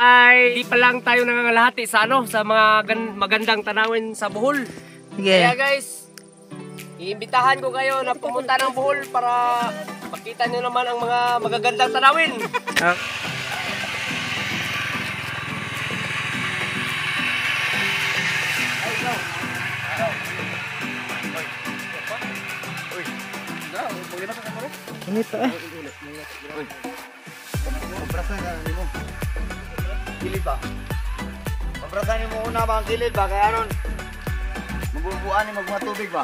ay hindi pa lang tayo nangangalahati sa sa mga magandang tanawin sa Bohol. Sige. Kaya guys, iimbitahan ko kayo na pumunta ng Bohol para makita nyo naman ang mga magagandang tanawin. Ini to eh. Mabrasan ka na mo. Kilid ba? Mabrasan mo una ba ang kilid ba? Kaya aron, mabubuan ni magmatubig ba?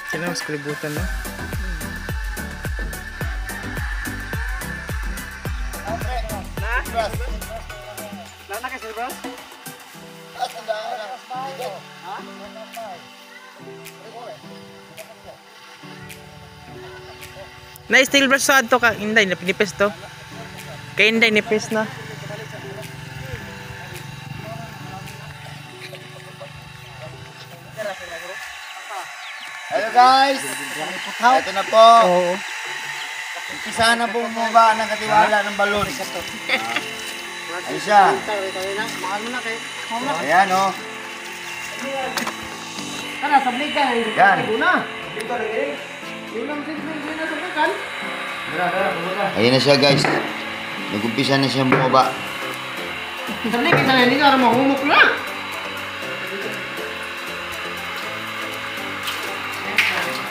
Sila mas kalibutan no? Na steel brush sa adto ka inday na pinipis to. Kay inday nipis na. Hello guys! Ito na po. Oo. Umpisa na po bumaba ng katiwala ng balon. Ayun siya. Ayan o. Yan. Ayun na siya guys. Nag-umpisa na siya bumaba.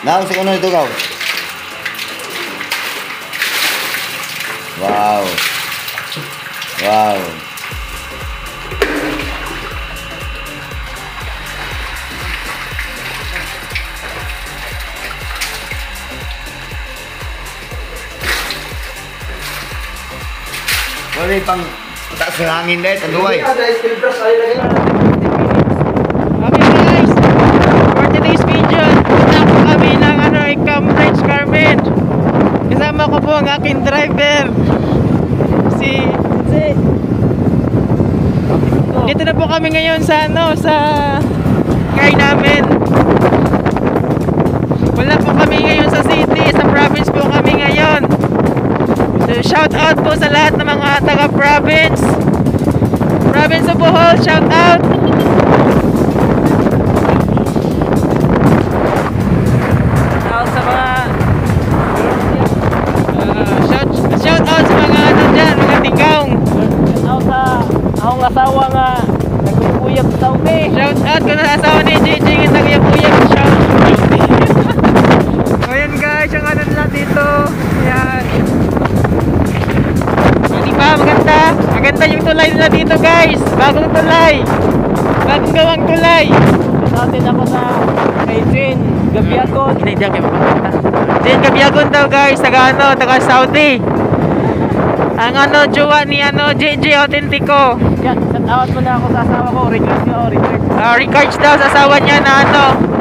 Now, sa kuno ito gaw. Wow. Wow. Wala pang taas ng hangin dahil, taluay. Okay guys, for today's video, punta po kami ng Cambridge Carmen. Kasama ko po ang aking driver, si dito na po kami ngayon sa sa kay namin. Wala po kami ngayon sa city, sa province po kami ngayon. So, shout out po sa lahat ng mga taga-province. Province of Bohol, shout out. Sa mga shout out sa mga ano dyan, mga tinggaong. Shout out sa akong asawa nga nagkukuyap sa umi. Shout out ko na asawa ni JJ yung naguyap-uyap. Shout out. Ayan guys, yung ano nila dito. Ayan. Di ba maganda? Maganda yung tulay nila dito guys. Bagong tulay. Bagong gawang tulay. Natin ako sa kay Jane Gabiagon. Hindi diyan kayo makakita. Jane Gabiagon daw guys, taga Saudi. Ang jowa ni JJ Autentico. Yan, shout mo na ako sa asawa ko, Ricards nga Ricards daw sa asawa niya na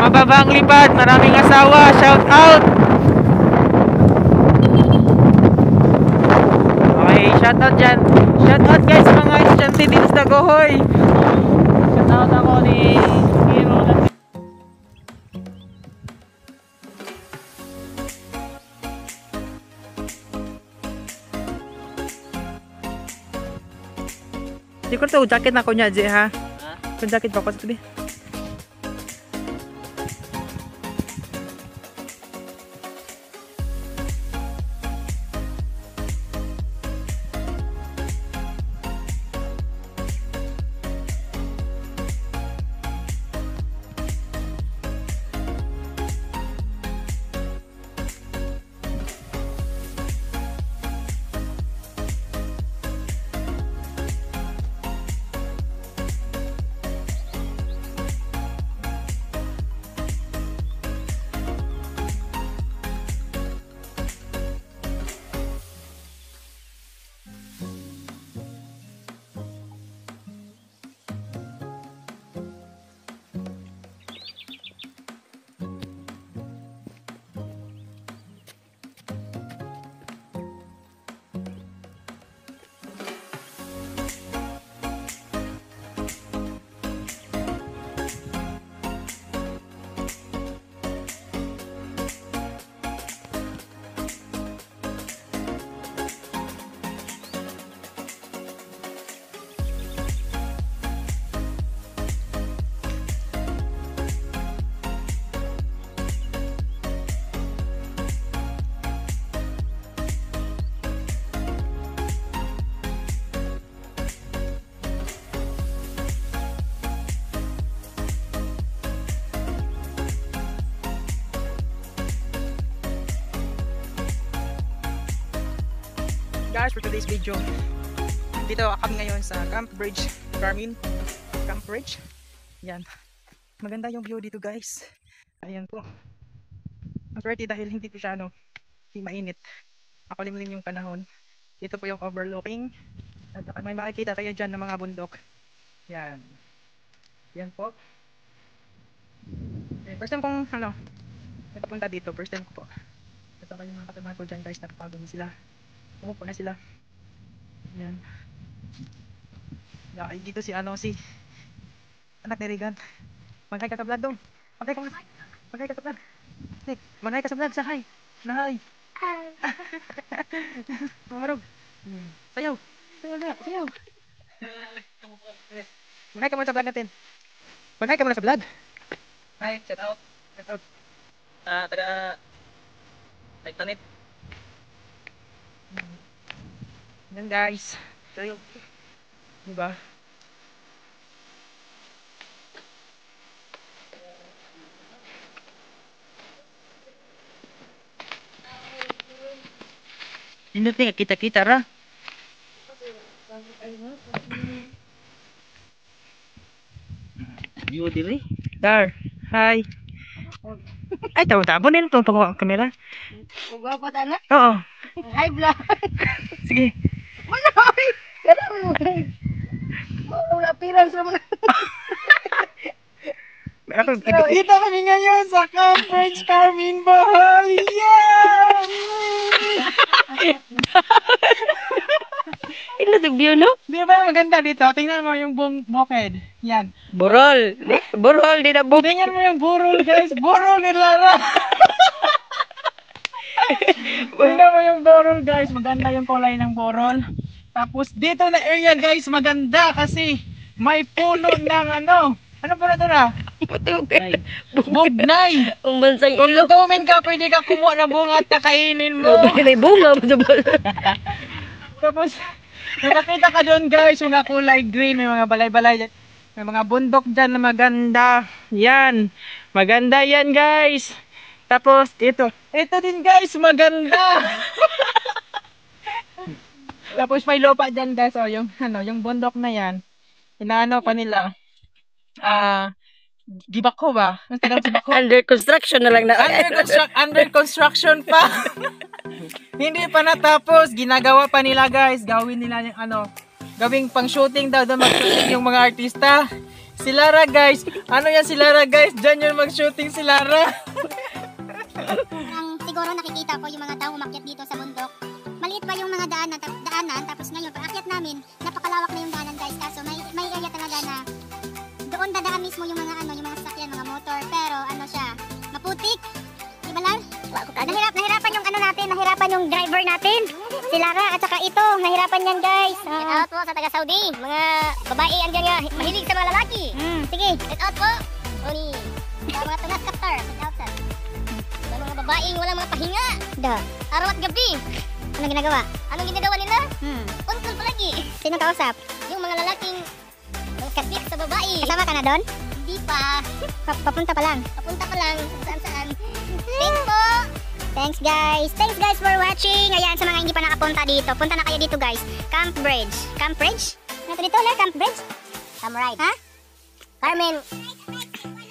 mababang lipad, maraming asawa. Shout out. Okay, shout out dyan. Shout out guys sa mga estudyante dito sa Dagohoy. Shout out ako ni Hero na Di ko to jacket na ko niya, J ha. Kung jacket pa ko sa tabi. guys for today's video. Dito kami ngayon sa Camp Bridge, Carmen. Camp Bridge. Yan. Maganda yung view dito guys. Ayan po. Ang pretty dahil hindi po siya hindi mainit. Makulimlim yung panahon. Dito po yung overlooking. At may makikita kayo dyan ng mga bundok. Yan. Yan po. Okay, first time kong nagpunta dito. First time ko po. Ito kayo mga kasamahan ko dyan guys. Nakapagod na sila. Umupo na sila. Yan. Yeah, dito si anak ni Regan. Maghay ka sa vlog dong. Maghay ka sa vlog. Nick, maghay ka sa vlog. Sahay. Nahay. Mamarog. Sayaw. Sayaw na. Sayaw. Maghay ka muna sa vlog natin. Maghay ka muna sa vlog. Hi, shout out. Shout out. Taga Titanic. Yan guys. Sayaw. Diba? Hindi nga kita-kita ra. View diri. Dar. Hi. Ay, tabo din itong kamera. Ugaw pa tana? Oo. Hi vlog. Sige. Manoy. Kada mo. Wala pirang sa mga. Dito kami ngayon sa Camp Bridge, Carmen, Bohol. Yeah! Ilo yung view no? Di ba maganda dito? Tingnan mo yung bukid. Yan. Burol. Burol di na bukid. Tingnan mo yung burol guys. Burol ni Lara. Tingnan mo yung burol guys. Maganda yung kulay ng burol. Tapos dito na area guys. Maganda kasi may puno ng ano po na ito na? Bugnay. Ang bansang Kung ilo. comment ka, pwede ka kumuha ng bunga at kakainin mo. May bunga. Tapos, nakakita ka doon guys, yung kulay green, may mga balay-balay, may mga bundok dyan na maganda. Yan, maganda yan guys. Tapos, ito din guys, maganda. Tapos may lupa dyan guys, oh, yung bundok na yan. Inaano pa nila. Gibako ba? Ang tagal gibako? Under construction na lang na. Under construction pa. Hindi pa natapos. Ginagawa pa nila guys. Gawin nila yung gawing pang shooting daw. Doon mag-shooting yung mga artista. Si Lara guys. Ano yan si Lara guys? Diyan yung mag-shooting si Lara. Siguro nakikita ko yung mga tao umakyat dito sa bundok. Maliit pa yung mga daanan. Tapos ngayon, pag akyat namin, napakalawak na yung daanan guys. Kaso may area talaga na doon dadaan mismo yung mga yung mga sasakyan, mga motor, pero siya, maputik. Di ba lang? Nahirapan yung nahirapan yung driver natin. Si Lara at saka ito, nahirapan yan guys. Shout out po sa taga Saudi, mga babae andyan nga mahilig sa mga lalaki. Sige, shout out po. Oni, mga tunas kaptar, shout out sa mga babaeng walang mga pahinga. Araw at gabi. Anong ginagawa? Anong ginagawa nila? Untol palagi. Sino kausap? Yung mga lalaking kasik sa babae. Kasama ka na doon? Hindi pa. Papunta pa lang. Papunta pa lang. Saan-saan. Thanks po. Thanks guys. Thanks guys for watching. Ayan, sa mga hindi pa nakapunta dito. Punta na kayo dito guys. Camp Bridge. Camp Bridge? Nato dito na, Camp Bridge? Come right. Ha? Carmen.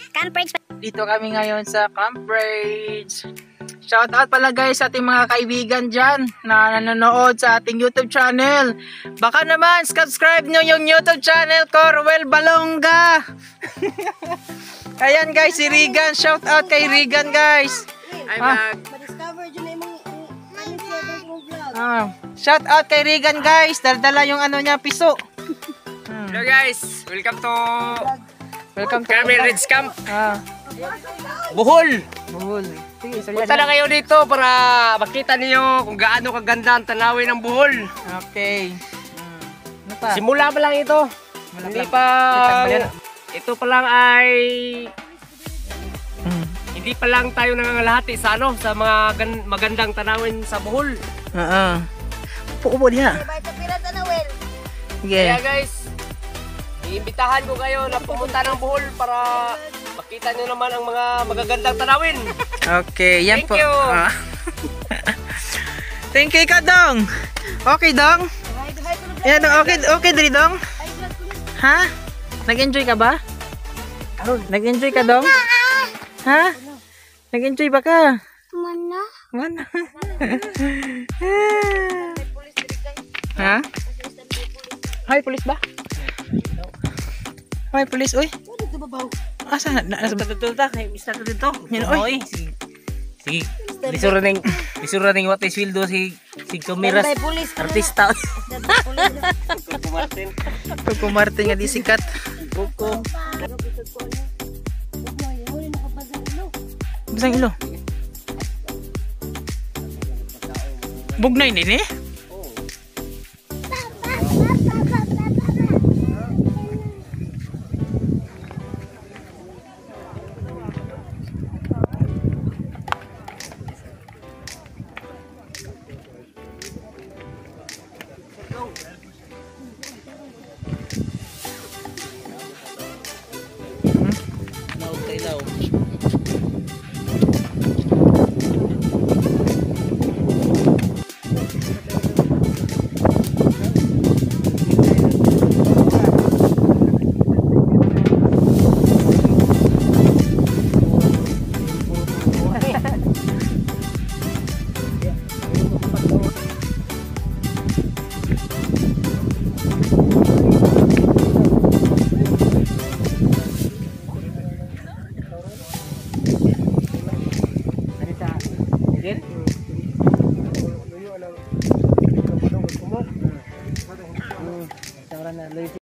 Camp Bridge. Dito kami ngayon sa Camp Bridge. Shoutout pala guys sa ating mga kaibigan dyan na nanonood sa ating YouTube channel. Baka naman subscribe nyo yung YouTube channel ko, Ruel Balonga. Ayan guys, si Regan. Shoutout kay Regan guys. Ma-discover dyan na yung vlog. Shoutout kay Regan guys. Daldala yung niya, piso. Hello guys, welcome to Carmen Carmen Ridge Camp. Bohol. Sige, Punta na kayo dito para makita niyo kung gaano kaganda ang tanawin ng Bohol. Okay. Ano pa? Simula pa lang ito. Hindi pa ito pa lang ay hindi pa lang tayo nangangalahati sa sa mga magandang tanawin sa Bohol. Upo diha. Kaya guys, iimbitahan ko kayo na pumunta ng Bohol para makita niyo naman ang mga magagandang tanawin. Okay, yan Thank po. you. Thank you, Kadong. Okay, dong. Ayan, dong. Okay, okay, dali, dong. Ha? Nag-enjoy ka ba? Nag-enjoy ka, dong? Ha? Nag-enjoy ba ka? Mana? Mana? Ha? Hay, pulis ba? Hay, pulis, uy. Asa na? Nasa ba? Tutulta, kay Mr. dito. Yan, oy. Sige. Lisura ning what is wildo si Kumiras. Artista. Kuko Martin nga di sikat. Kuko. Basang ilo. Bugnay din eh.